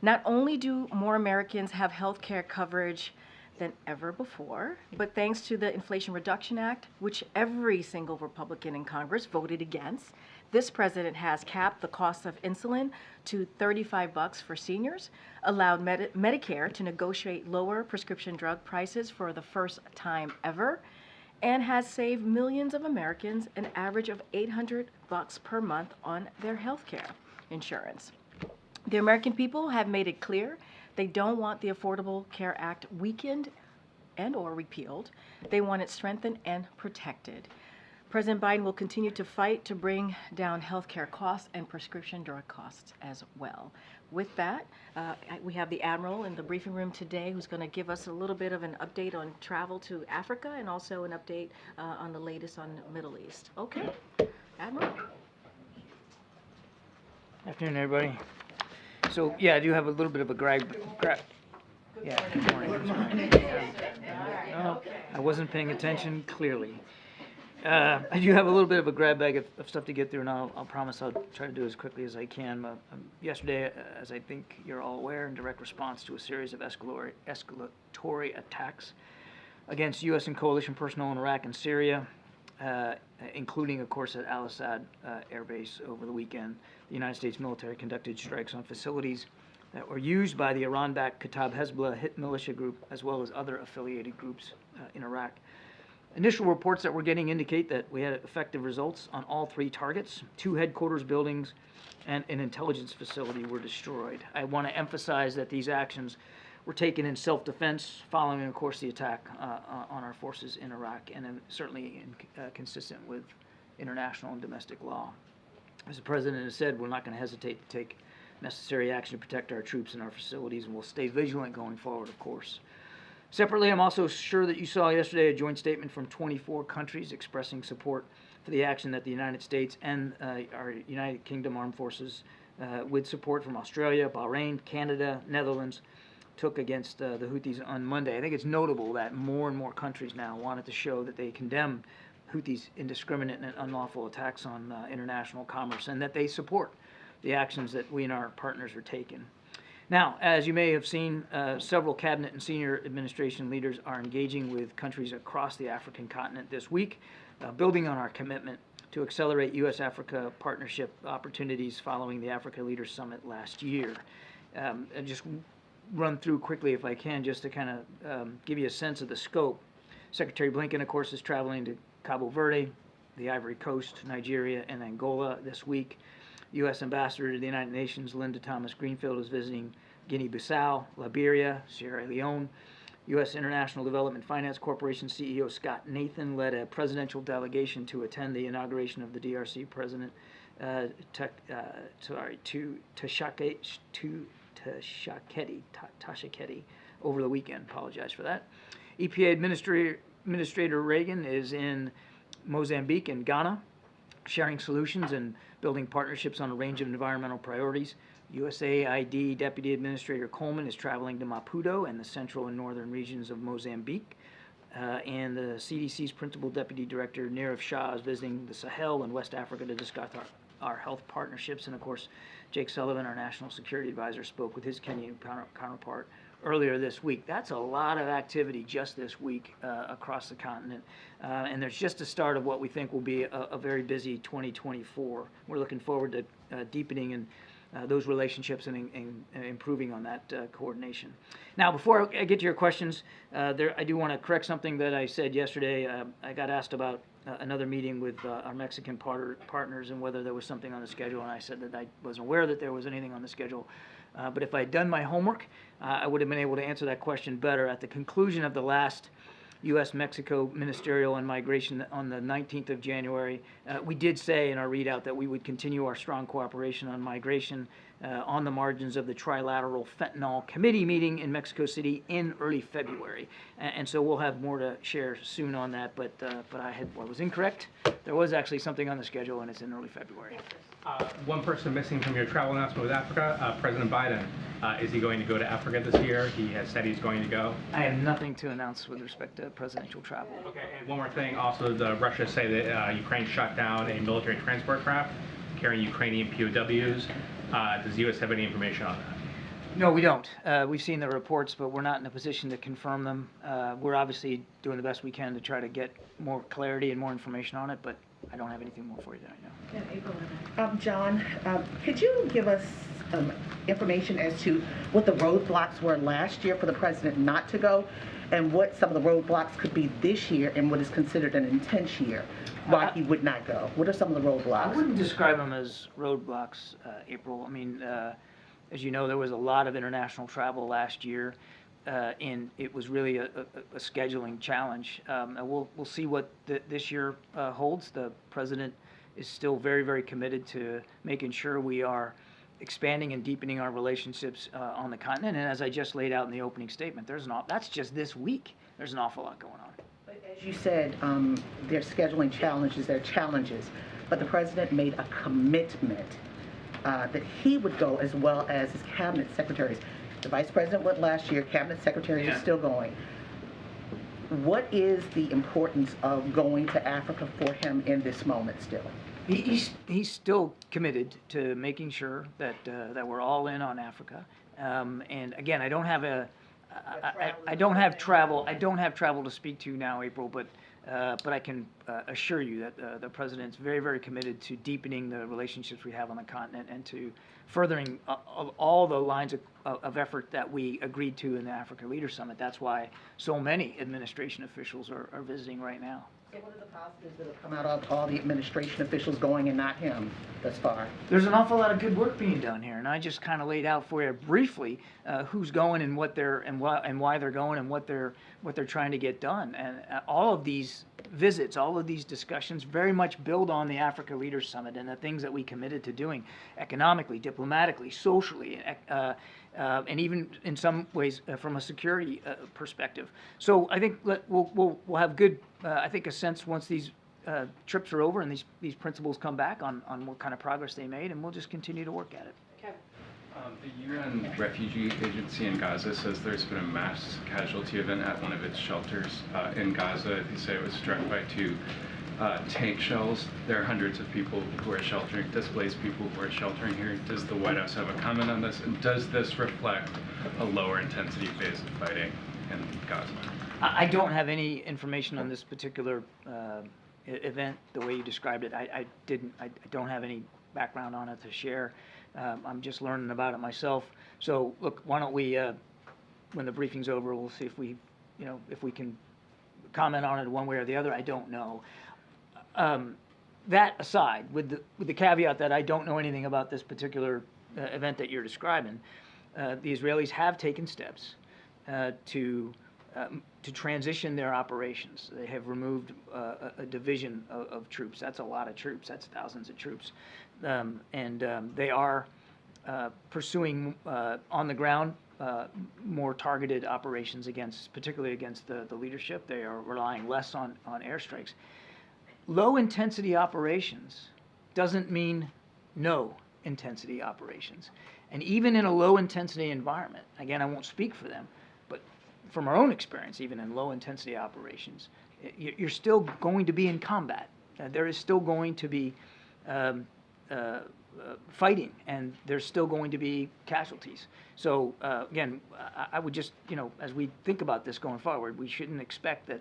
Not only do more Americans have health care coverage than ever before, but thanks to the Inflation Reduction Act, which every single Republican in Congress voted against, this president has capped the cost of insulin to $35 for seniors, allowed Medicare to negotiate lower prescription drug prices for the first time ever, and has saved millions of Americans an average of $800 per month on their health care insurance. The American people have made it clear they don't want the Affordable Care Act weakened and or repealed. They want it strengthened and protected. President Biden will continue to fight to bring down health care costs and prescription drug costs as well. With that, we have the Admiral in the briefing room today who's going to give us a little bit of an update on travel to Africa and also an update on the latest on the Middle East. Okay, Admiral. Afternoon, everybody. So, yeah, I do have a little bit of a yeah, good morning. No, I wasn't paying attention, clearly. I do have a little bit of a grab bag of stuff to get through, and I'll promise I'll try to do as quickly as I can. Yesterday, as I think you're all aware, in direct response to a series of escalatory attacks against U.S. and coalition personnel in Iraq and Syria, including, of course, at Al-Assad Air Base over the weekend, the United States military conducted strikes on facilities that were used by the Iran-backed Kataib Hezbollah hit militia group, as well as other affiliated groups in Iraq. Initial reports that we're getting indicate that we had effective results on all three targets. 2 headquarters buildings and an intelligence facility were destroyed. I want to emphasize that these actions were taken in self-defense following, of course, the attack on our forces in Iraq, and certainly consistent with international and domestic law. As the President has said, we're not going to hesitate to take necessary action to protect our troops and our facilities, and we'll stay vigilant going forward, of course. Separately, I'm also sure that you saw yesterday a joint statement from 24 countries expressing support for the action that the United States and our United Kingdom Armed Forces, with support from Australia, Bahrain, Canada, Netherlands, took against the Houthis on Monday. I think it's notable that more and more countries now wanted to show that they condemn Houthis' indiscriminate and unlawful attacks on international commerce, and that they support the actions that we and our partners are taking. Now, as you may have seen, several cabinet and senior administration leaders are engaging with countries across the African continent this week, building on our commitment to accelerate U.S.-Africa partnership opportunities following the Africa Leaders Summit last year. And just run through quickly, if I can, just to kind of give you a sense of the scope. Secretary Blinken, of course, is traveling to Cabo Verde, the Ivory Coast, Nigeria, and Angola this week. U.S. Ambassador to the United Nations Linda Thomas-Greenfield is visiting Guinea-Bissau, Liberia, Sierra Leone. U.S. International Development Finance Corporation CEO Scott Nathan led a presidential delegation to attend the inauguration of the DRC President Tshisekedi over the weekend. Apologize for that. EPA Administrator Reagan is in Mozambique and Ghana, sharing solutions and building partnerships on a range of environmental priorities. USAID Deputy Administrator Coleman is traveling to Maputo and the central and northern regions of Mozambique. And the CDC's Principal Deputy Director Nirav Shah is visiting the Sahel and West Africa to discuss our health partnerships. And of course, Jake Sullivan, our National Security Advisor, spoke with his Kenyan counterpart earlier this week. That's a lot of activity just this week across the continent. And there's just the start of what we think will be a very busy 2024. We're looking forward to deepening and those relationships and improving on that coordination. Now, before I get to your questions, I do want to correct something that I said yesterday. I got asked about another meeting with our Mexican partners and whether there was something on the schedule, and I said that I wasn't aware that there was anything on the schedule. But if I had done my homework, I would have been able to answer that question better. At the conclusion of the last U.S.-Mexico Ministerial on Migration on the 19th of January, we did say in our readout that we would continue our strong cooperation on migration on the margins of the trilateral fentanyl committee meeting in Mexico City in early February. And so we'll have more to share soon on that, but I was incorrect. There was actually something on the schedule, and it's in early February. One person missing from your travel announcement with Africa, President Biden. Is he going to go to Africa this year? He has said he's going to go. I have nothing to announce with respect to presidential travel. Okay, and one more thing. Also, the Russia say that Ukraine shot down a military transport craft carrying Ukrainian POWs. Does the U.S. have any information on that? No, we don't. We've seen the reports, but we're not in a position to confirm them. We're obviously doing the best we can to try to get more clarity and more information on it, but I don't have anything more for you right now. John, could you give us information as to what the roadblocks were last year for the president not to go, and what some of the roadblocks could be this year in what is considered an intense year, why he would not go? What are some of the roadblocks? I wouldn't describe them as roadblocks, April. I mean, as you know, there was a lot of international travel last year, and it was really a scheduling challenge. And we'll see what this year holds. The president is still very, very committed to making sure we are expanding and deepening our relationships on the continent. And as I just laid out in the opening statement, that's just this week. There's an awful lot going on. But as you said, there's scheduling challenges, there are challenges, but the president made a commitment that he would go, as well as his cabinet secretaries. The vice president went last year, cabinet secretaries are still going. What is the importance of going to Africa for him in this moment still? He's still committed to making sure that we're all in on Africa. And again, I don't have travel to speak to now, April, but I can assure you that the president's very, very committed to deepening the relationships we have on the continent and to furthering all the lines of effort that we agreed to in the Africa Leaders Summit. That's why so many administration officials are visiting right now. So what are the positives that have come out of all the administration officials going and not him thus far? There's an awful lot of good work being done here, and I just kind of laid out for you briefly who's going and what they're and why they're going and what they're trying to get done. And all of these visits, all of these discussions, very much build on the Africa Leaders Summit and the things that we committed to doing economically, diplomatically, socially, and even in some ways from a security perspective. So I think we'll have good, I think, a sense once these trips are over and these principals come back on what kind of progress they made, and we'll just continue to work at it. The UN Refugee Agency in Gaza says there's been a mass casualty event at one of its shelters in Gaza. They say it was struck by two tank shells. There are hundreds of people who are sheltering, displaced people who are sheltering here. Does the White House have a comment on this? And does this reflect a lower intensity phase of fighting in Gaza? I don't have any information on this particular event, the way you described it. I don't have any background on it to share. I'm just learning about it myself. So look, why don't we, when the briefing's over, we'll see if we can comment on it one way or the other. I don't know. That aside, with the caveat that I don't know anything about this particular event that you're describing, the Israelis have taken steps to transition their operations. They have removed a division of troops. That's a lot of troops. That's thousands of troops. And they are pursuing on the ground more targeted operations particularly against the leadership. They are relying less on airstrikes. Low intensity operations doesn't mean no intensity operations. And even in a low intensity environment, again, I won't speak for them, but from our own experience, even in low intensity operations, you're still going to be in combat. There is still going to be fighting, and there's still going to be casualties. So again, I would just, as we think about this going forward, we shouldn't expect that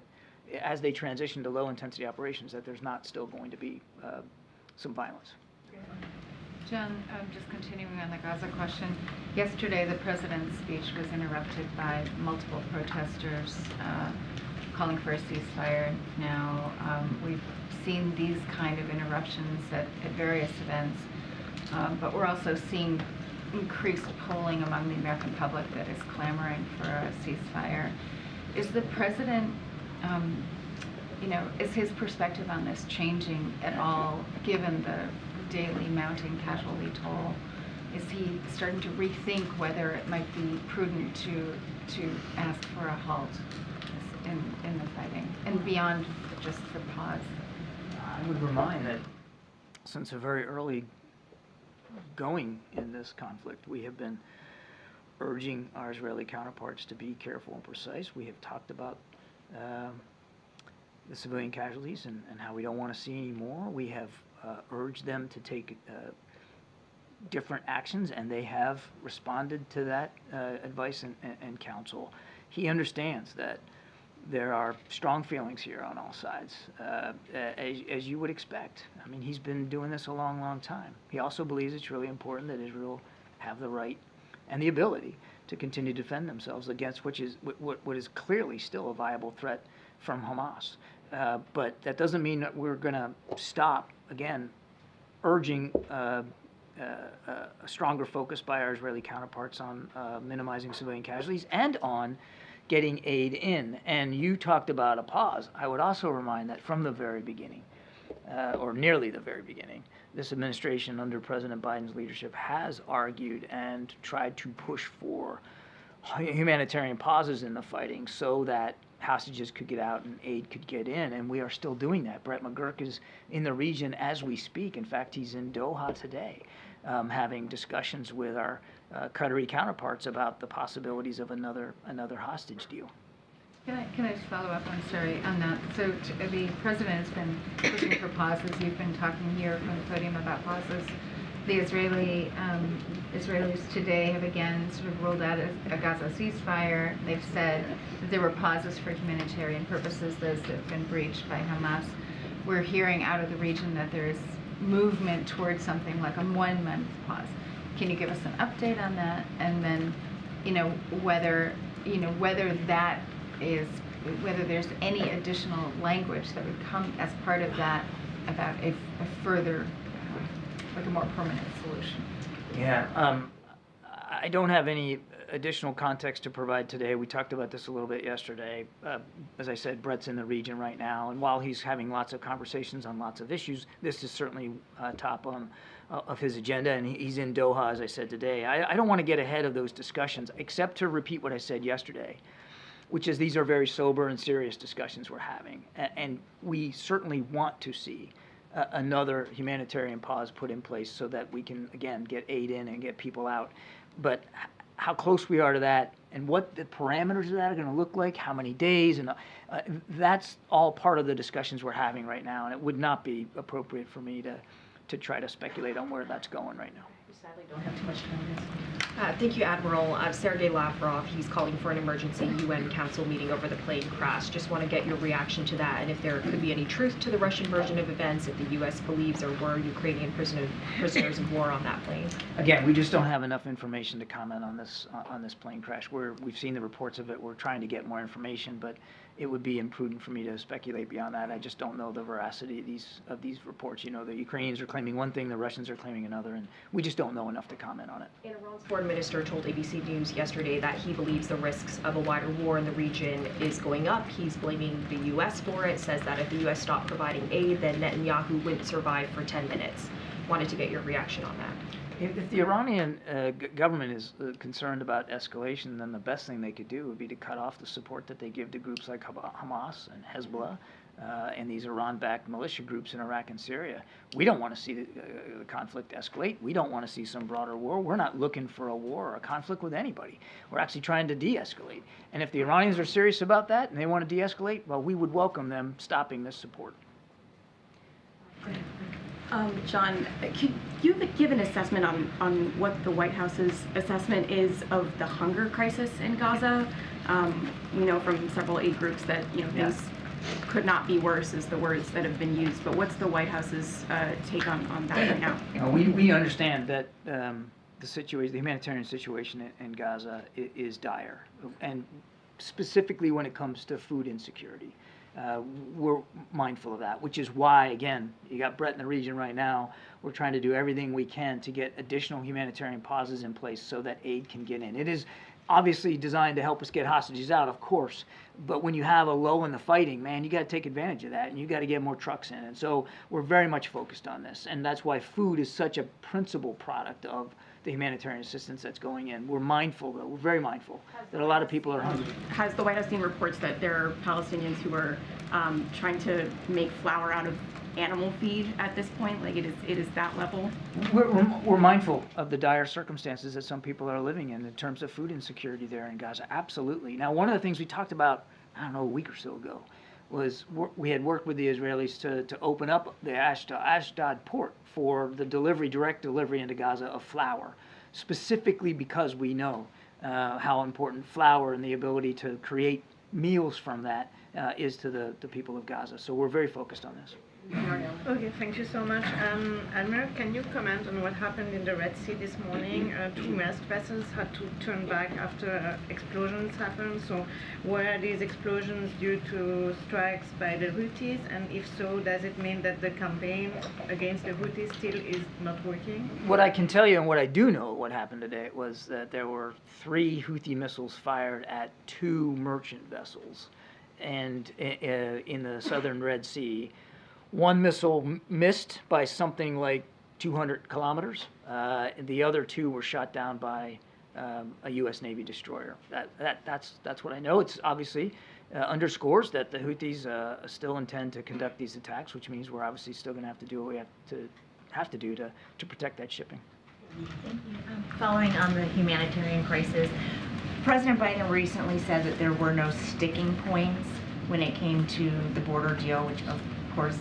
as they transition to low intensity operations that there's not still going to be some violence. John, just continuing on the Gaza question, yesterday the president's speech was interrupted by multiple protesters calling for a ceasefire. Now, we've seen these kind of interruptions at various events, but we're also seeing increased polling among the American public that is clamoring for a ceasefire. Is the president, is his perspective on this changing at all, given the daily mounting casualty toll? Is he starting to rethink whether it might be prudent to ask for a halt in the fighting and beyond just the pause? I would remind that since a very early going in this conflict, we have been urging our Israeli counterparts to be careful and precise. We have talked about the civilian casualties and how we don't want to see any more. We have urged them to take different actions, and they have responded to that advice and counsel. He understands that there are strong feelings here on all sides, as you would expect. I mean, he's been doing this a long, long time. He also believes it's really important that Israel have the right and the ability to continue to defend themselves against what is clearly still a viable threat from Hamas. But that doesn't mean that we're going to stop, again, urging a stronger focus by our Israeli counterparts on minimizing civilian casualties and on getting aid in. And you talked about a pause. I would also remind that from the very beginning, or nearly the very beginning, this administration under President Biden's leadership has argued and tried to push for humanitarian pauses in the fighting so that hostages could get out and aid could get in, and we are still doing that. Brett McGurk is in the region as we speak. In fact, he's in Doha today, having discussions with our Qatari counterparts about the possibilities of another hostage deal. Can I just follow up, I'm sorry, on that? So the president has been pushing for pauses. You've been talking here from the podium about pauses. The Israelis today have again sort of ruled out a Gaza ceasefire. They've said that there were pauses for humanitarian purposes, those that have been breached by Hamas. We're hearing out of the region that there's movement towards something like a 1-month pause. Can you give us an update on that? And then, whether that is, whether there's any additional language that would come as part of that about a further, like a more permanent solution. Yeah, I don't have any additional context to provide today. We talked about this a little bit yesterday. As I said, Brett's in the region right now, and while he's having lots of conversations on lots of issues, this is certainly top of his agenda, and he's in Doha, as I said today. I don't want to get ahead of those discussions, except to repeat what I said yesterday, which is these are very sober and serious discussions we're having, and we certainly want to see another humanitarian pause put in place so that we can, again, get aid in and get people out. But how close we are to that and what the parameters of that are going to look like, how many days, and that's all part of the discussions we're having right now, and it would not be appropriate for me to try to speculate on where that's going right now. We sadly don't have too much time on this. Thank you, Admiral. Sergei Lavrov, he's calling for an emergency UN Council meeting over the plane crash. Just want to get your reaction to that, and if there could be any truth to the Russian version of events, if the U.S. believes there were Ukrainian prisoners of war on that plane. Again, we just don't have enough information to comment on this plane crash. We've seen the reports of it. We're trying to get more information, but it would be imprudent for me to speculate beyond that. I just don't know the veracity of these reports. The Ukrainians are claiming one thing, the Russians are claiming another, and we just don't know enough to comment on it. And Iran's foreign minister told ABC News yesterday that he believes the risks of a wider war in the region is going up. He's blaming the U.S. for it, says that if the U.S. stopped providing aid, then Netanyahu wouldn't survive for 10 minutes. Wanted to get your reaction on that. If the Iranian government is concerned about escalation, then the best thing they could do would be to cut off the support that they give to groups like Hamas and Hezbollah and these Iran-backed militia groups in Iraq and Syria. We don't want to see the conflict escalate. We don't want to see some broader war. We're not looking for a war or a conflict with anybody. We're actually trying to de-escalate. And if the Iranians are serious about that and they want to de-escalate, well, we would welcome them stopping this support. John, could you give an assessment on what the White House's assessment is of the hunger crisis in Gaza? We know from several aid groups that things could not be worse, is the words that have been used. But what's the White House's take on that right now? We understand that the humanitarian situation in Gaza is dire, and specifically when it comes to food insecurity. We're mindful of that, which is why, again, you got Brett in the region right now. We're trying to do everything we can to get additional humanitarian pauses in place so that aid can get in. It is obviously designed to help us get hostages out, of course, but when you have a lull in the fighting, man, you got to take advantage of that, and you got to get more trucks in. And so we're very much focused on this, and that's why food is such a principal product of the humanitarian assistance that's going in. We're mindful, though, we're very mindful that a lot of people are hungry. Has the White House seen reports that there are Palestinians who are trying to make flour out of animal feed at this point? Like it is that level? We're mindful of the dire circumstances that some people are living in terms of food insecurity there in Gaza. Absolutely. Now, one of the things we talked about, I don't know, a week or so ago, was we had worked with the Israelis to open up the Ashdod port for the direct delivery into Gaza of flour, specifically because we know how important flour and the ability to create meals from that is to the people of Gaza. So we're very focused on this. Okay, thank you so much. Admiral, can you comment on what happened in the Red Sea this morning? Two Maersk vessels had to turn back after explosions happened. So were these explosions due to strikes by the Houthis? And if so, does it mean that the campaign against the Houthis still is not working? What I can tell you and what I do know what happened today was that there were 3 Houthi missiles fired at 2 merchant vessels and in the southern Red Sea. One missile missed by something like 200 kilometers. The other 2 were shot down by a U.S. Navy destroyer. That's what I know. It's obviously underscores that the Houthis still intend to conduct these attacks, which means we're obviously still going to have to do what we have to do to protect that shipping. Following on the humanitarian crisis, President Biden recently said that there were no sticking points when it came to the border deal, which of course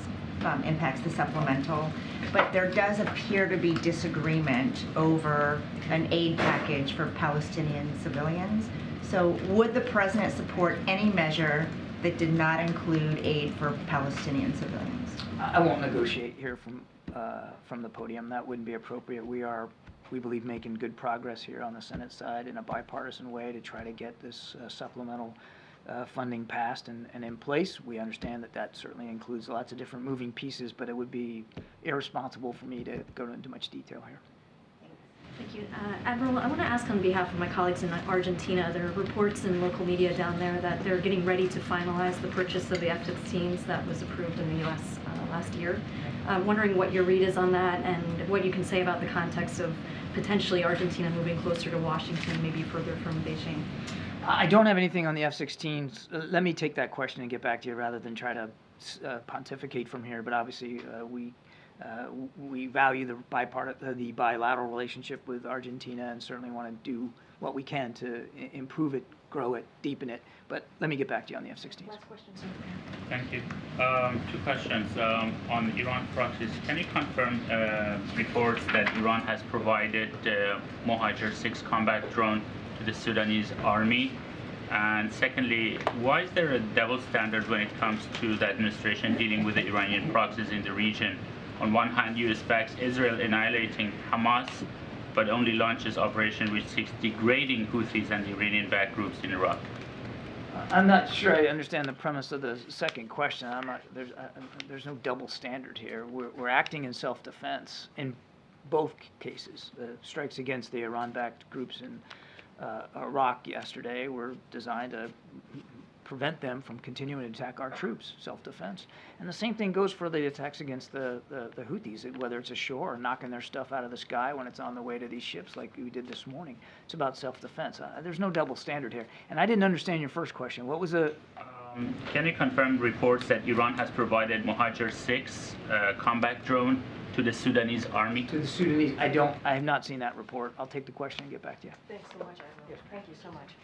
impacts the supplemental, but there does appear to be disagreement over an aid package for Palestinian civilians. So would the president support any measure that did not include aid for Palestinian civilians? I won't negotiate here from the podium. That wouldn't be appropriate. We believe making good progress here on the Senate side in a bipartisan way to try to get this supplemental funding passed and in place. We understand that certainly includes lots of different moving pieces, but it would be irresponsible for me to go into much detail here. Thank you. Admiral, I want to ask on behalf of my colleagues in Argentina, there are reports in local media down there that they're getting ready to finalize the purchase of the F-16s that was approved in the U.S. Last year. I'm wondering what your read is on that and what you can say about the context of potentially Argentina moving closer to Washington, maybe further from Beijing. I don't have anything on the F-16s. Let me take that question and get back to you rather than try to pontificate from here. But obviously, we value the bilateral relationship with Argentina and certainly want to do what we can to improve it, grow it, deepen it. But let me get back to you on the F-16s. Last question, sir. Thank you. 2 questions on Iran proxies. Can you confirm reports that Iran has provided Mohajer 6 combat drone to the Sudanese army? And secondly, why is there a double standard when it comes to the administration dealing with the Iranian proxies in the region? On one hand, U.S. backs Israel annihilating Hamas, but only launches operation which seeks degrading Houthis and Iranian-backed groups in Iraq. I'm not sure I understand the premise of the second question. There's no double standard here. We're acting in self-defense in both cases. The strikes against the Iran-backed groups in Iraq yesterday were designed to prevent them from continuing to attack our troops, self-defense. And the same thing goes for the attacks against the Houthis, whether it's ashore or knocking their stuff out of the sky when it's on the way to these ships like we did this morning. It's about self-defense. There's no double standard here. And I didn't understand your first question. What was the... Can you confirm reports that Iran has provided Mohajer 6 combat drone to the Sudanese army? To the Sudanese, I have not seen that report. I'll take the question and get back to you. Thanks so much, Admiral. Thank you so much.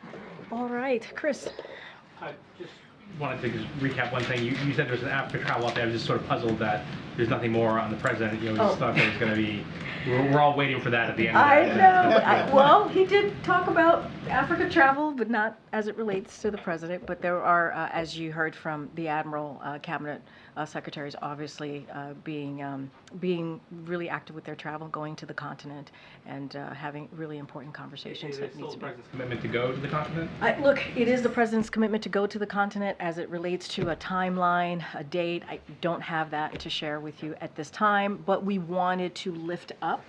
All right, Chris. I just wanted to just recap one thing. You said there was an Africa travel update. I was just sort of puzzled that there's nothing more on the president. We just thought there was going to be. We're all waiting for that at the end. I know. Well, he did talk about Africa travel, but not as it relates to the president. But there are, as you heard from the Admiral, cabinet secretaries, obviously being really active with their travel, going to the continent, and having really important conversations. Is it still the president's commitment to go to the continent? Look, it is the president's commitment to go to the continent. As it relates to a timeline, a date, I don't have that to share with you at this time, but we wanted to lift up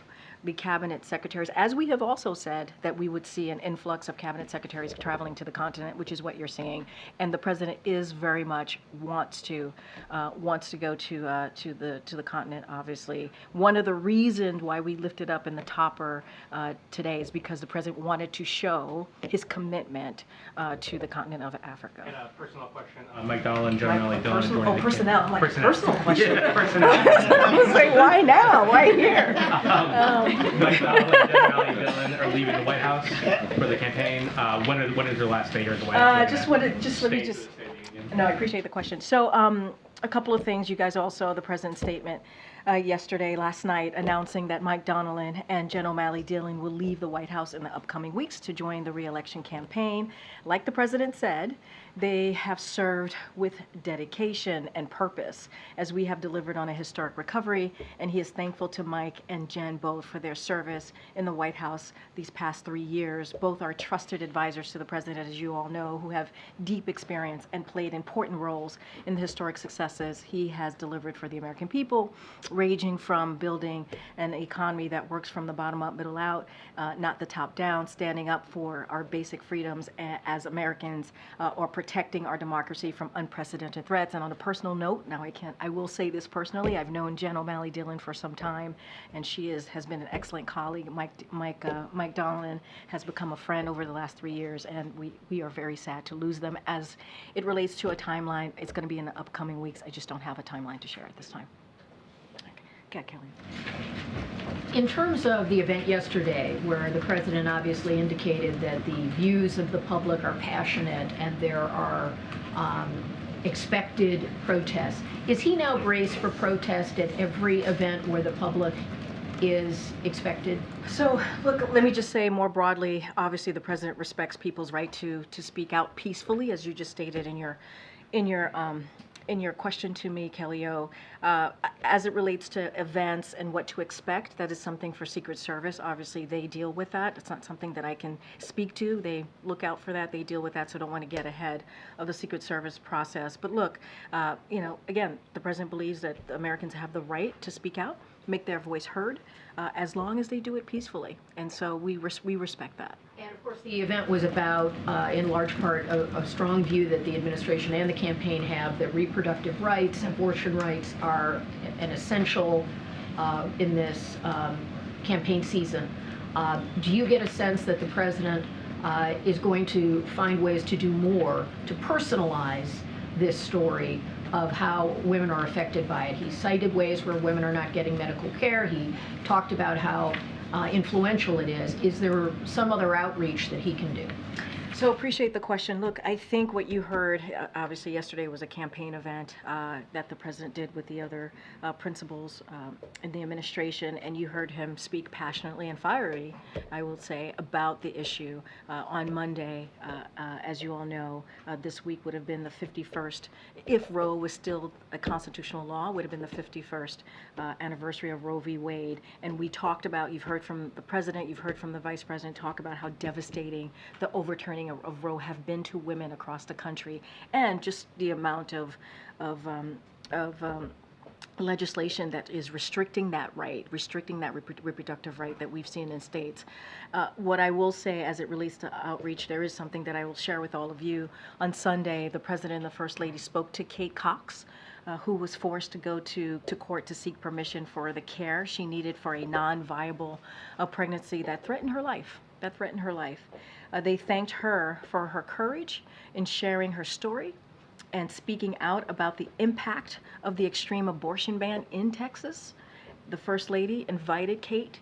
the cabinet secretaries, as we have also said that we would see an influx of cabinet secretaries traveling to the continent, which is what you're seeing, and the president is very much wants to go to the continent. Obviously, one of the reasons why we lifted up in the topper today is because the president wanted to show his commitment to the continent of Africa. And a personal question, Mike Donnell and General Dillon. Personnel. I'm like, Personnel. personal question. Yeah, personnel. I was like, why now? Why here? Mike Donnell and General Dillon are leaving the White House for the campaign. When is their last day here at the White House? Let me just No, I appreciate the question. So a couple of things. You guys all saw the president's statement last night, announcing that Mike Donnellan and Jen O'Malley Dillon will leave the White House in the upcoming weeks to join the re-election campaign. Like the president said, they have served with dedication and purpose as we have delivered on a historic recovery, and he is thankful to Mike and Jen both for their service in the White House these past 3 years. Both are trusted advisors to the president, as you all know, who have deep experience and played important roles in the historic successes he has delivered for the American people, ranging from building an economy that works from the bottom up, middle out, not the top down, standing up for our basic freedoms as Americans, or protecting our democracy from unprecedented threats. And on a personal note, now I will say this personally, I've known Jen O'Malley Dillon for some time, and she has been an excellent colleague. Mike Donnellan has become a friend over the last 3 years, and we are very sad to lose them. As it relates to a timeline, it's going to be in the upcoming weeks. I just don't have a timeline to share at this time. Okay, Kelly. In terms of the event yesterday, where the president obviously indicated that the views of the public are passionate and there are expected protests, is he now braced for protest at every event where the public is expected? So, look, let me just say more broadly, obviously the president respects people's right to speak out peacefully, as you just stated in your question to me, Kelly O. As it relates to events and what to expect, that is something for Secret Service. Obviously, they deal with that. It's not something that I can speak to. They look out for that. They deal with that, so I don't want to get ahead of the Secret Service process. But look, again, the president believes that Americans have the right to speak out, make their voice heard, as long as they do it peacefully. And so we respect that. And of course, the event was about, in large part, a strong view that the administration and the campaign have that reproductive rights, abortion rights are an essential in this campaign season. Do you get a sense that the president is going to find ways to do more to personalize this story of how women are affected by it? He cited ways where women are not getting medical care. He talked about how influential it is. Is there some other outreach that he can do? So appreciate the question. Look, I think what you heard, obviously yesterday was a campaign event that the president did with the other principals in the administration, and you heard him speak passionately and fiery, I will say, about the issue. On Monday, as you all know, this week would have been the 51st, if Roe was still a constitutional law, would have been the 51st anniversary of Roe v. Wade. And we talked about, you've heard from the president, you've heard from the vice president talk about how devastating the overturning of Roe have been to women across the country, and just the amount of legislation that is restricting that right, restricting that reproductive right that we've seen in states. What I will say as it relates to outreach, there is something that I will share with all of you. On Sunday, the president and the first lady spoke to Kate Cox, who was forced to go to court to seek permission for the care she needed for a non-viable pregnancy that threatened her life. They thanked her for her courage in sharing her story and speaking out about the impact of the extreme abortion ban in Texas. The First Lady invited Kate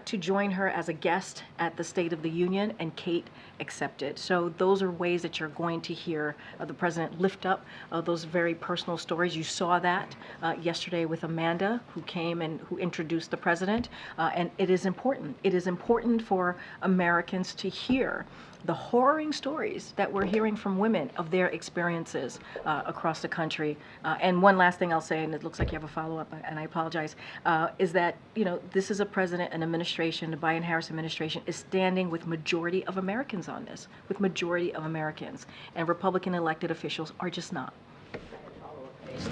to join her as a guest at the State of the Union, and Kate accepted. So those are ways that you're going to hear the president lift up those very personal stories. You saw that yesterday with Amanda, who came and who introduced the president, and it is important. It is important for Americans to hear the harrowing stories that we're hearing from women of their experiences across the country. And one last thing I'll say, and it looks like you have a follow-up, and I apologize, is that, this is a president and administration, the Biden-Harris administration is standing with majority of Americans on this, with majority of Americans, and Republican elected officials are just not.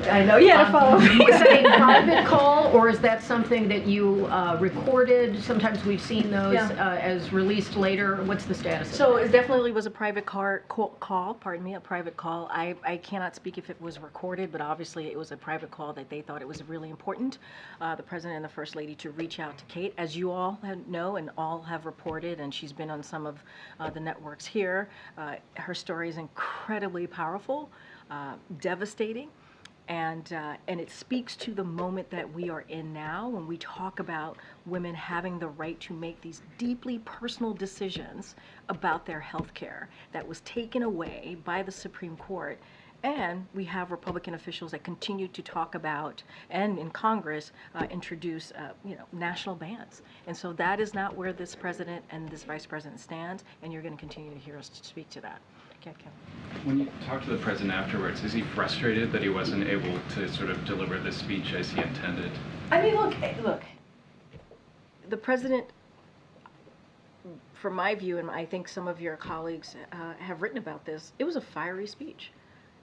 I know you had to follow. Was that a private call, or is that something that you recorded? Sometimes we've seen those as released later. What's the status? So it definitely was a private call. Pardon me, a private call. I cannot speak if it was recorded, but obviously it was a private call that they thought it was really important, the president and the first lady, to reach out to Kate, as you all know and all have reported, and she's been on some of the networks here. Her story is incredibly powerful, devastating. And it speaks to the moment that we are in now when we talk about women having the right to make these deeply personal decisions about their health care that was taken away by the Supreme Court And we have Republican officials that continue to talk about, and in Congress, introduce, national bans. And so that is not where this president and this vice president stands, and you're going to continue to hear us speak to that. Okay, Kevin. When you talk to the president afterwards, is he frustrated that he wasn't able to sort of deliver the speech as he intended? I mean, look, the president, from my view, and I think some of your colleagues have written about this, it was a fiery speech.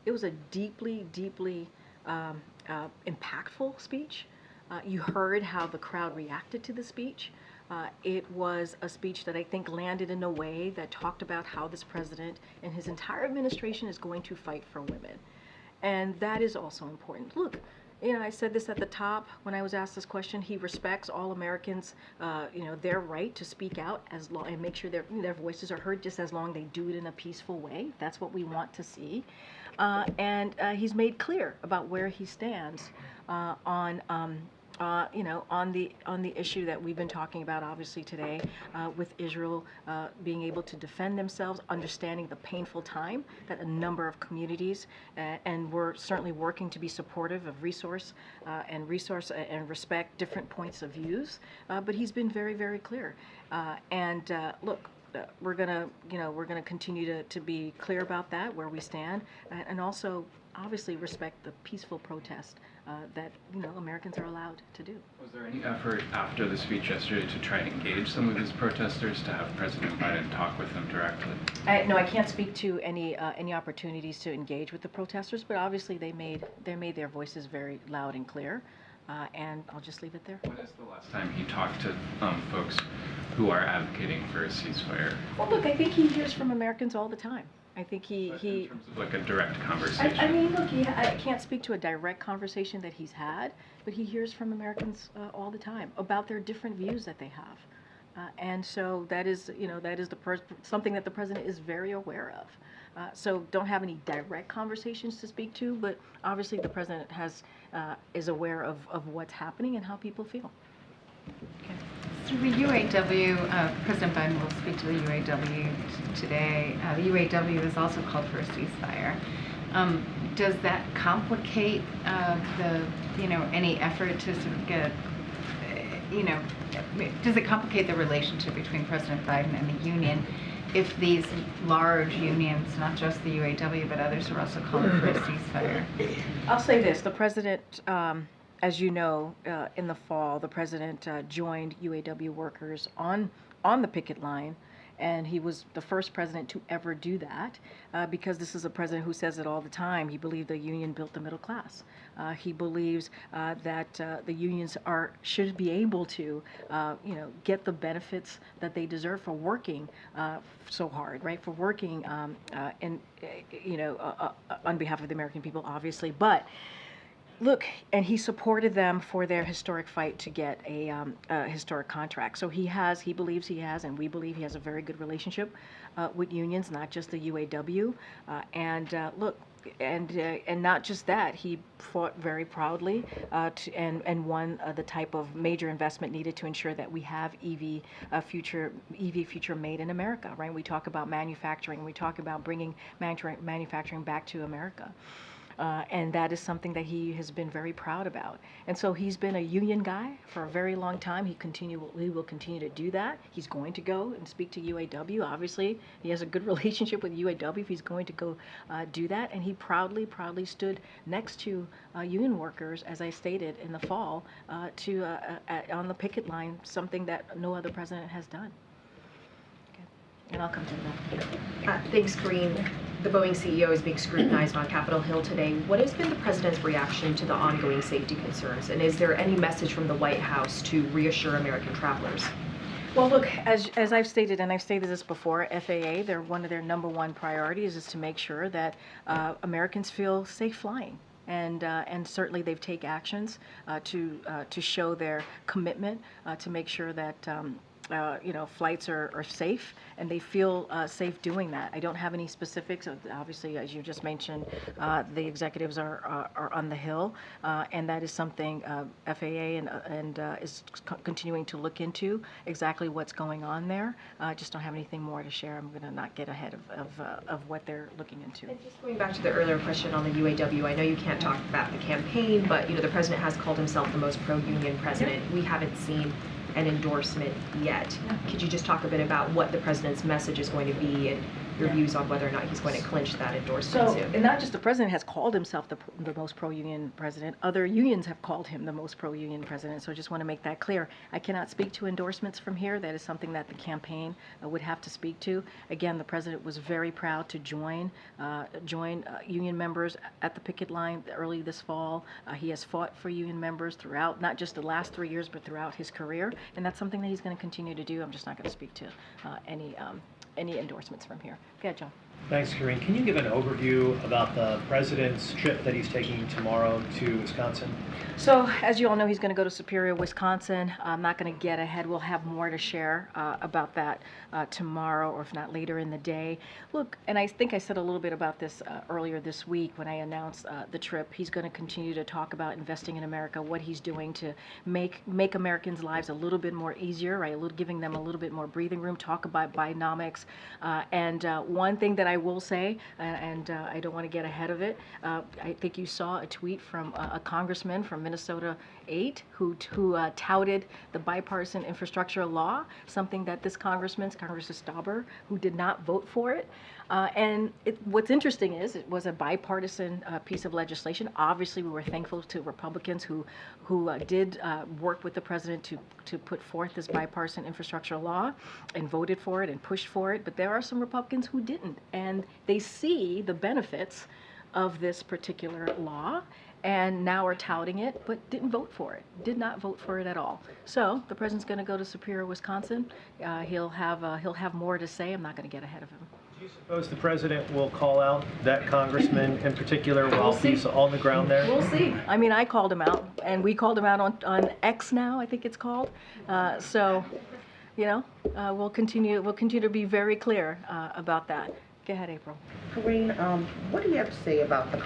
It was a deeply, deeply impactful speech. You heard how the crowd reacted to the speech. It was a speech that I think landed in a way that talked about how this president and his entire administration is going to fight for women. And that is also important. Look, I said this at the top when I was asked this question. He respects all Americans, their right to speak out as long and make sure their voices are heard, just as long as they do it in a peaceful way. That's what we want to see. And he's made clear about where he stands on the issue that we've been talking about, obviously today, with Israel being able to defend themselves, understanding the painful time that a number of communities, and we're certainly working to be supportive of resource and respect different points of views. But he's been very, very clear. Look. We're gonna continue to be clear about that, where we stand, and also obviously respect the peaceful protest that Americans are allowed to do. Was there any effort after the speech yesterday to try and engage some of these protesters, to have President Biden talk with them directly? No, I can't speak to any opportunities to engage with the protesters, but obviously they made their voices very loud and clear. And I'll just leave it there. When is the last time he talked to folks who are advocating for a ceasefire? Well, look, I think he hears from Americans all the time. I think in terms of like a direct conversation. I mean, look, I can't speak to a direct conversation that he's had, but he hears from Americans all the time about their different views that they have. And so that is something that the president is very aware of. So don't have any direct conversations to speak to, but obviously the president is aware of what's happening and how people feel. Okay. So the UAW, President Biden will speak to the UAW today. The UAW has also called for a ceasefire. Does that complicate any effort to sort of get, does it complicate the relationship between President Biden and the union if these large unions, not just the UAW, but others are also calling for a ceasefire? I'll say this, the president, as you know, in the fall, the president joined UAW workers on the picket line, and he was the first president to ever do that, because this is a president who says it all the time. He believed the union built the middle class. He believes that the unions should be able to, get the benefits that they deserve for working so hard, right? For working, on behalf of the American people, obviously, but. Look, and he supported them for their historic fight to get a historic contract. So he believes he has, and we believe he has a very good relationship with unions, not just the UAW. And not just that, he fought very proudly and won the type of major investment needed to ensure that we have EV future made in America, right? We talk about manufacturing, we talk about bringing manufacturing back to America. And that is something that he has been very proud about. And so he's been a union guy for a very long time. He will continue to do that. He's going to go and speak to UAW. Obviously, he has a good relationship with UAW if he's going to go do that. And he proudly stood next to union workers, as I stated in the fall, on the picket line, something that no other president has done. And I'll come to that. Thanks, Karine. The Boeing CEO is being scrutinized on Capitol Hill today. What has been the president's reaction to the ongoing safety concerns? And is there any message from the White House to reassure American travelers? Well, look, as I've stated, and I've stated this before, FAA, one of their number one priorities is to make sure that Americans feel safe flying. And certainly they've taken actions to show their commitment to make sure that flights are safe, and they feel safe doing that. I don't have any specifics. Obviously, as you just mentioned, the executives are on the Hill, and that is something FAA and is continuing to look into exactly what's going on there. I just don't have anything more to share. I'm going to not get ahead of what they're looking into. And just going back to the earlier question on the UAW, I know you can't talk about the campaign, but the president has called himself the most pro-union president. Yep. We haven't seen an endorsement yet. Could you just talk a bit about what the president's message is going to be and your views on whether or not he's going to clinch that endorsement soon? And not just the president has called himself the most pro-union president, other unions have called him the most pro-union president, so I just want to make that clear. I cannot speak to endorsements from here. That is something that the campaign would have to speak to. Again, the president was very proud to join union members at the picket line early this fall. He has fought for union members throughout, not just the last 3 years, but throughout his career, and that's something that he's going to continue to do. I'm just not going to speak to any endorsements from here. Go ahead, John. Thanks, Karine. Can you give an overview about the president's trip that he's taking tomorrow to Wisconsin? So, as you all know, he's going to go to Superior, Wisconsin. I'm not going to get ahead. We'll have more to share about that tomorrow, or if not later in the day. Look, and I think I said a little bit about this earlier this week when I announced the trip. He's going to continue to talk about investing in America, what he's doing to make Americans' lives a little bit more easier, right? Giving them a little bit more breathing room. Talk about Bidenomics, and one thing that I will say, and I don't want to get ahead of it, I think you saw a tweet from a congressman from Minnesota 8 who touted the bipartisan infrastructure law, something that this Congressman Stauber, who did not vote for it. And what's interesting is it was a bipartisan piece of legislation. Obviously, we were thankful to Republicans who did work with the president to put forth this bipartisan infrastructure law and voted for it and pushed for it. But there are some Republicans who didn't, and they see the benefits of this particular law and now are touting it, but didn't vote for it, did not vote for it at all. So the president's going to go to Superior, Wisconsin. He'll have more to say. I'm not going to get ahead of him. Do you suppose the president will call out that congressman in particular while he's on the ground there? We'll see. I mean, I called him out, and we called him out on X now, I think it's called. So, we'll continue to be very clear about that. Go ahead, April. Karine, what do you have to say about the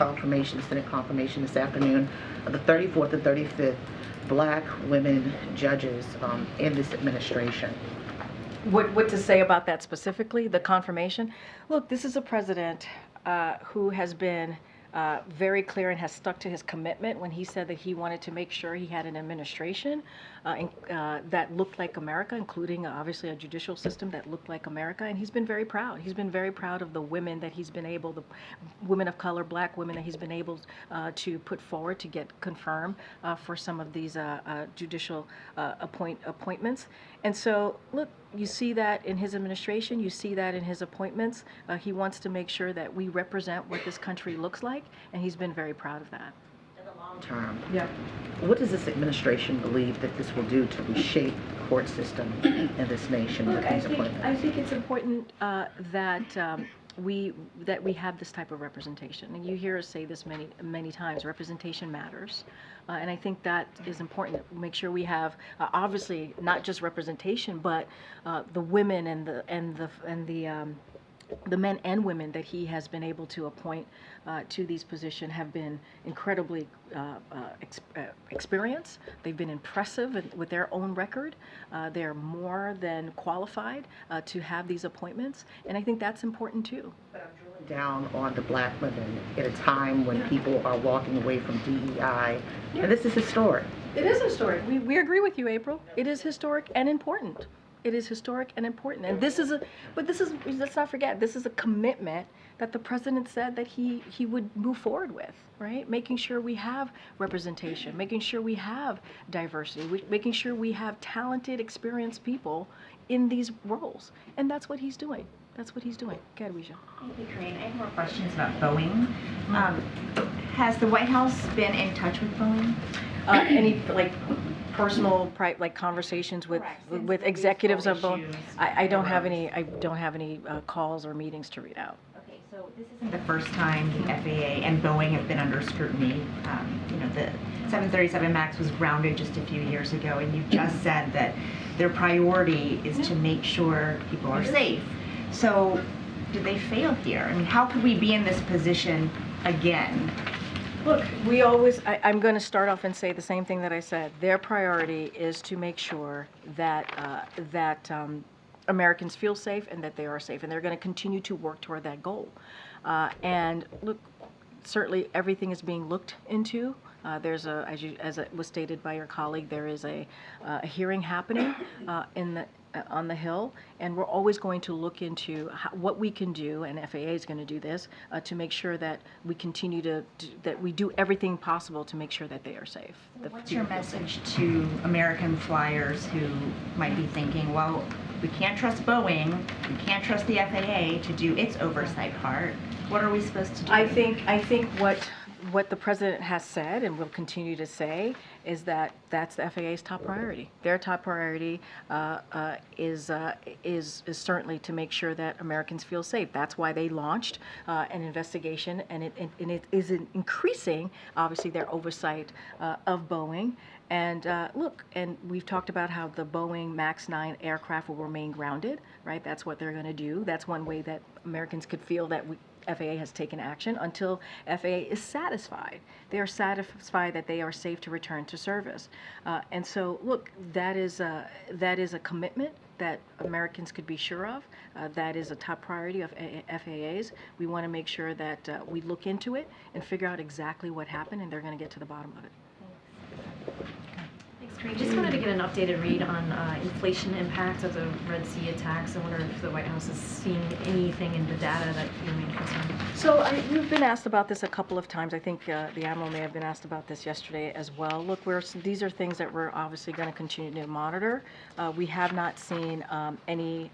Senate confirmation this afternoon of the 34th and 35th Black women judges in this administration? What to say about that specifically, the confirmation? Look, this is a president who has been very clear and has stuck to his commitment when he said that he wanted to make sure he had an administration that looked like America, including obviously a judicial system that looked like America. And he's been very proud. He's been very proud of the women that he's been able, the women of color, Black women that he's been able to put forward to get confirmed for some of these judicial appointments. And so, look, you see that in his administration, you see that in his appointments. He wants to make sure that we represent what this country looks like, and he's been very proud of that. In the long term, yeah. What does this administration believe that this will do to reshape the court system in this nation with these appointments? I think it's important that we have this type of representation. And you hear us say this many times, representation matters. And I think that is important. Make sure we have obviously not just representation, but the women and the men and women that he has been able to appoint to these positions have been incredibly experienced. They've been impressive with their own record. They're more than qualified to have these appointments, and I think that's important too. But I'm drilling down on the Black women at a time when people are walking away from DEI, and this is historic. It is historic. We agree with you, April. It is historic and important. It is historic and important. And let's not forget, this is a commitment that the president said that he would move forward with, right? Making sure we have representation, making sure we have diversity, making sure we have talented, experienced people in these roles. And that's what he's doing. That's what he's doing. Go ahead, Weisha. Thank you, Karine. I have more questions about Boeing. Has the White House been in touch with Boeing? Any personal conversations with executives of Boeing? I don't have any calls or meetings to read out. Okay, So this isn't the first time the FAA and Boeing have been under scrutiny. The 737 MAX was grounded just a few years ago, and you just said that their priority is to make sure people are safe. So did they fail here? I mean, how could we be in this position again? Look, I'm going to start off and say the same thing that I said. Their priority is to make sure that Americans feel safe and that they are safe, and they're going to continue to work toward that goal. And look, certainly everything is being looked into. There's as it was stated by your colleague, there is a hearing happening on the Hill, and we're always going to look into what we can do, and FAA is going to do this, to make sure that we continue that we do everything possible to make sure that they are safe. What's your message to American flyers who might be thinking, well, we can't trust Boeing, we can't trust the FAA to do its oversight part. What are we supposed to do? I think what the president has said and will continue to say is that that's the FAA's top priority. Their top priority is certainly to make sure that Americans feel safe. That's why they launched an investigation, and it is increasing, obviously, their oversight of Boeing. And look, and we've talked about how the Boeing MAX 9 aircraft will remain grounded, right? That's what they're going to do. That's one way that Americans could feel that FAA has taken action until FAA is satisfied. They are satisfied that they are safe to return to service. And so, look, that is a commitment that Americans could be sure of. That is a top priority of FAAs. We want to make sure that we look into it and figure out exactly what happened, and they're going to get to the bottom of it. Thanks, Karine. Just wanted to get an updated read on inflation impact of the Red Sea attacks. I wonder if the White House is seeing anything in the data that you may be concerned. So we've been asked about this a couple of times. I think the Admiral may have been asked about this yesterday as well. Look, these are things that we're obviously going to continue to monitor. We have not seen any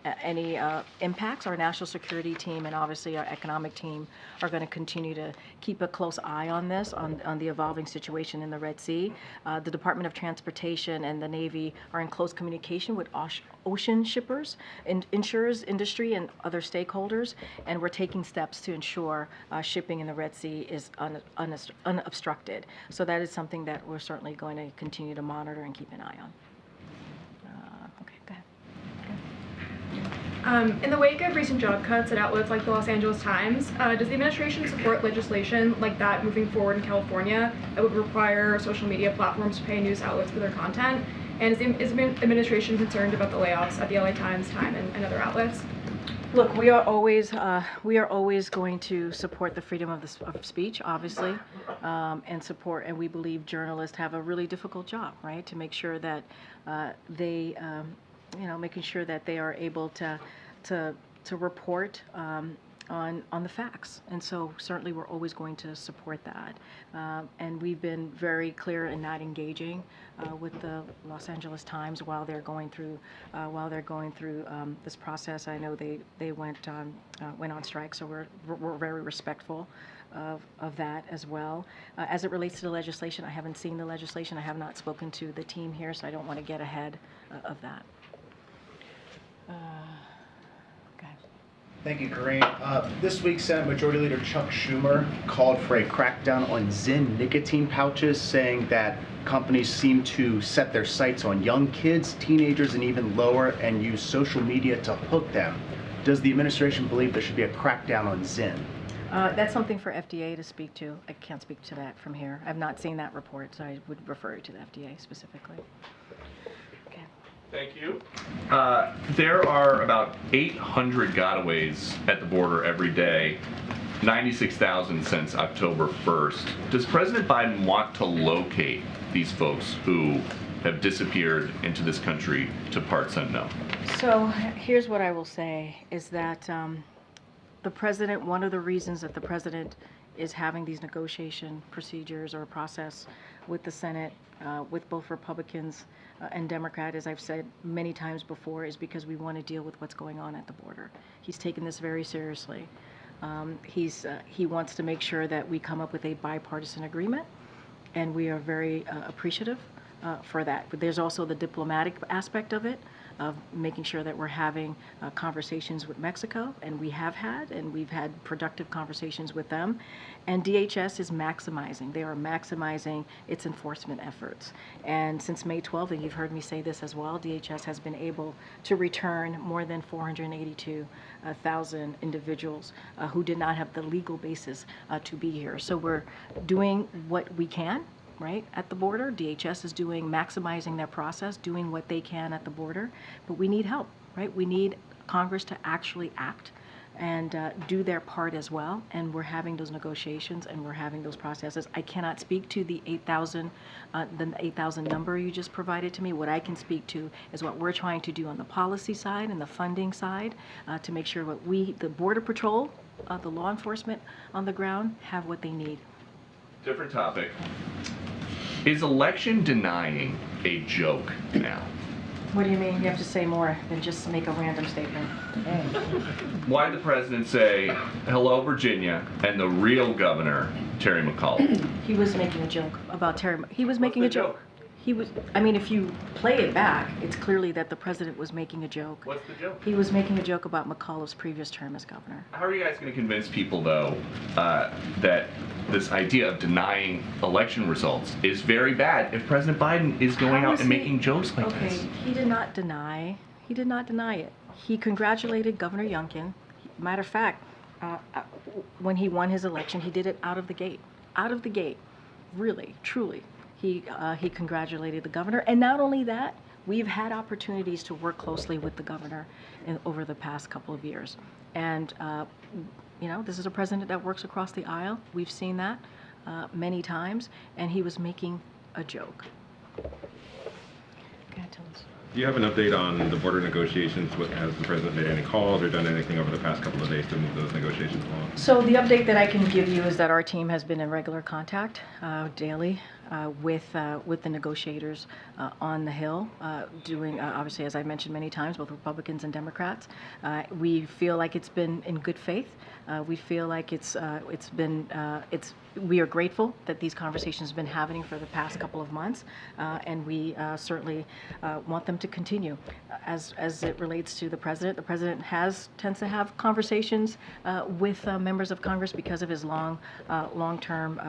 impacts. Our national security team and obviously our economic team are going to continue to keep a close eye on this, on the evolving situation in the Red Sea. The Department of Transportation and the Navy are in close communication with ocean shippers, insurers, industry, and other stakeholders, and we're taking steps to ensure shipping in the Red Sea is unobstructed. So that is something that we're certainly going to continue to monitor and keep an eye on. Okay, go ahead. In the wake of recent job cuts at outlets like the Los Angeles Times, does the administration support legislation like that moving forward in California that would require social media platforms to pay news outlets for their content? And is the administration concerned about the layoffs at the LA Times, Time, and other outlets? Look, we are always going to support the freedom of speech, obviously, and we believe journalists have a really difficult job, right? To make sure that making sure that they are able to report on the facts. And so certainly we're always going to support that. And we've been very clear in not engaging with the Los Angeles Times while they're going through this process. I know they went on strike, so we're very respectful of that as well. As it relates to the legislation, I haven't seen the legislation. I have not spoken to the team here, so I don't want to get ahead of that. Thank you, Karine. This week, Senate Majority Leader Chuck Schumer called for a crackdown on Zyn nicotine pouches, saying that companies seem to set their sights on young kids, teenagers, and even lower, and use social media to hook them. Does the administration believe there should be a crackdown on Zyn? That's something for FDA to speak to. I can't speak to that from here. I've not seen that report, so I would refer you to the FDA specifically. Thank you. There are about 800 gotaways at the border every day, 96,000 since October 1st. Does President Biden want to locate these folks who have disappeared into this country to parts unknown? So here's what I will say is that the president, one of the reasons that the president is having these negotiation procedures or process with the Senate, with both Republicans and Democrat, as I've said many times before, is because we want to deal with what's going on at the border. He's taken this very seriously. He wants to make sure that we come up with a bipartisan agreement, and we are very appreciative for that. But there's also the diplomatic aspect of it. of making sure that we're having conversations with Mexico, and we have had, and we've had productive conversations with them. And DHS is maximizing. They are maximizing its enforcement efforts. And since May 12th, and you've heard me say this as well, DHS has been able to return more than 482,000 individuals who did not have the legal basis to be here. So we're doing what we can, right, at the border. DHS is maximizing their process, doing what they can at the border, but we need help, right? We need Congress to actually act and do their part as well, and we're having those negotiations and we're having those processes. I cannot speak to the 8,000 number you just provided to me. What I can speak to is what we're trying to do on the policy side and the funding side to make sure what the Border Patrol, the law enforcement on the ground have what they need. Different topic. Is election denying a joke now? What do you mean? You have to say more than just make a random statement. Why did the president say, hello, Virginia, and the real governor, Terry McAuliffe? He was making a joke about Terry. He was making a joke. He was, I mean, if you play it back, it's clearly that the president was making a joke. What's the joke? He was making a joke about McAuliffe's previous term as governor. How are you guys going to convince people, though, that this idea of denying election results is very bad if President Biden is going out and making jokes like this? Okay, he did not deny it. He congratulated Governor Youngkin. Matter of fact, when he won his election, he did it out of the gate. Out of the gate, really, truly. He congratulated the governor, and not only that, we've had opportunities to work closely with the governor over the past couple of years. And, you know, this is a president that works across the aisle. We've seen that many times, and he was making a joke. Go ahead, tell us. Do you have an update on the border negotiations? Has the president made any calls or done anything over the past couple of days to move those negotiations along? So the update that I can give you is that our team has been in regular contact daily with the negotiators on the Hill, doing, obviously, as I mentioned many times, both Republicans and Democrats. We feel like it's been in good faith. We feel like we are grateful that these conversations have been happening for the past couple of months, and we certainly want them to continue. As it relates to the president tends to have conversations with members of Congress because of his long-term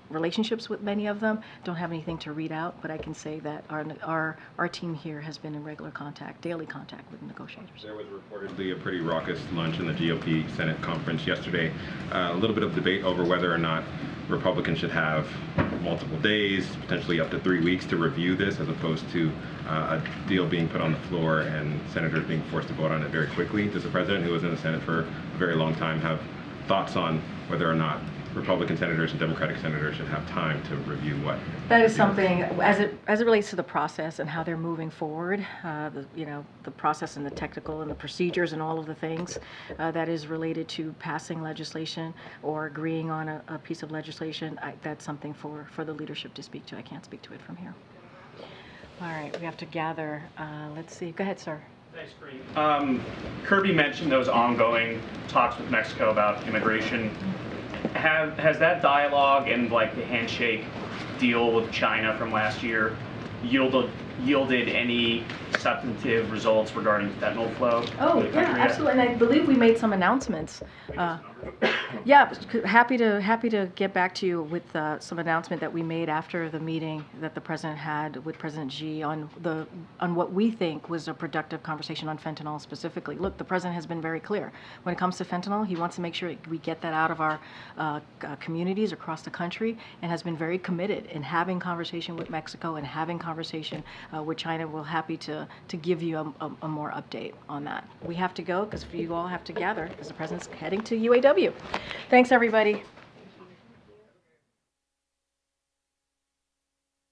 relationships with many of them. Don't have anything to read out, but I can say that our team here has been in regular contact, daily contact with the negotiators. There was reportedly a pretty raucous lunch in the GOP Senate conference yesterday. A little bit of debate over whether or not Republicans should have multiple days, potentially up to 3 weeks to review this, as opposed to a deal being put on the floor and senators being forced to vote on it very quickly. Does the president, who was in the Senate for a very long time, have thoughts on whether or not Republican senators and Democratic senators should have time to review what? That is something, as it relates to the process and how they're moving forward, the process and the technical and the procedures and all of the things that is related to passing legislation or agreeing on a piece of legislation. That's something for the leadership to speak to. I can't speak to it from here. All right, we have to gather. Let's see. Go ahead, sir. Thanks, Karine. Kirby mentioned those ongoing talks with Mexico about immigration. Has that dialogue and like the handshake deal with China from last year yielded any substantive results regarding fentanyl flow? Oh, yeah, absolutely. And I believe we made some announcements. Yeah, happy to get back to you with some announcement that we made after the meeting that the president had with President Xi on what we think was a productive conversation on fentanyl specifically. Look, the president has been very clear. When it comes to fentanyl, he wants to make sure we get that out of our communities across the country, and has been very committed in having conversation with Mexico and having conversation with China. We're happy to give you a more update on that. We have to go because you all have to gather because the president's heading to UAW. Thanks, everybody.